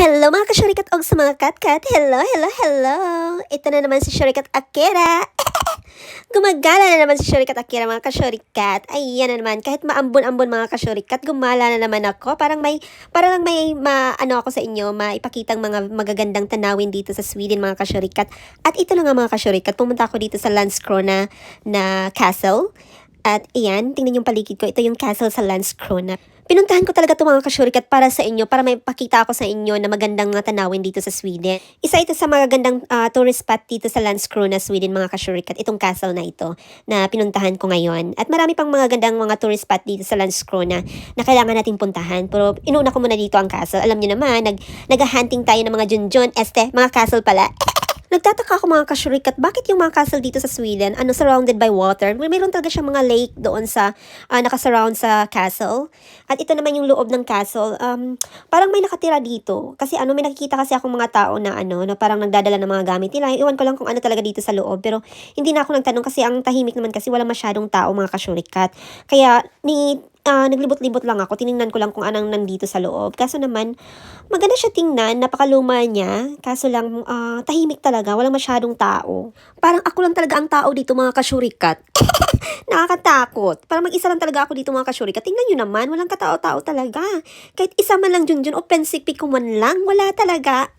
Hello mga kasyurikat og sa mga katkat. Hello, hello, hello. Ito na naman si Syurikat Akira. Gumagala na naman si Syurikat Akira mga kasyurikat. Ayan na naman. Kahit maambon-ambon mga kasyurikat, gumala na naman ako. Para lang may ano ako sa inyo, maipakitang mga magagandang tanawin dito sa Sweden mga kasyurikat. At ito na nga mga kasyurikat, pumunta ako dito sa Landskrona na castle. At ayan, tingnan yung paligid ko. Ito yung castle sa Landskrona. Pinuntahan ko talaga ito mga kasyurikat para sa inyo, para may pakita ako sa inyo na magandang mga tanawin dito sa Sweden. Isa ito sa magagandang tourist spot dito sa Landskrona, Sweden mga kasyurikat, itong castle na ito na pinuntahan ko ngayon. At marami pang mga gandang mga tourist spot dito sa Landskrona na kailangan nating puntahan. Pero inuna ko muna dito ang castle. Alam niyo naman, nag-hunting tayo ng mga junjun, mga castle pala. Nagtataka ako mga kasyurikat, bakit yung mga castle dito sa Sweden, surrounded by water? Mayroon talaga siyang mga lake doon sa, nakasurround sa castle. At ito naman yung loob ng castle. Parang may nakatira dito. Kasi may nakikita kasi akong mga tao na na parang nagdadala ng mga gamit nila. Iwan ko lang kung ano talaga dito sa loob. Pero hindi na ako nagtanong kasi ang tahimik naman kasi wala masyadong tao mga kasyurikat. Kaya naglibot-libot lang ako. Tiningnan ko lang kung anong nandito sa loob. Kaso naman, maganda siya tingnan. Napakaluma niya. Kaso lang, tahimik talaga. Walang masyadong tao. Parang ako lang talaga ang tao dito mga kasyurikat. Nakakatakot. Parang mag-isa lang talaga ako dito mga kasyurikat. Tingnan nyo naman. Walang katao-tao talaga. Kahit isa man lang junjun o pensipik ko man lang. Wala talaga.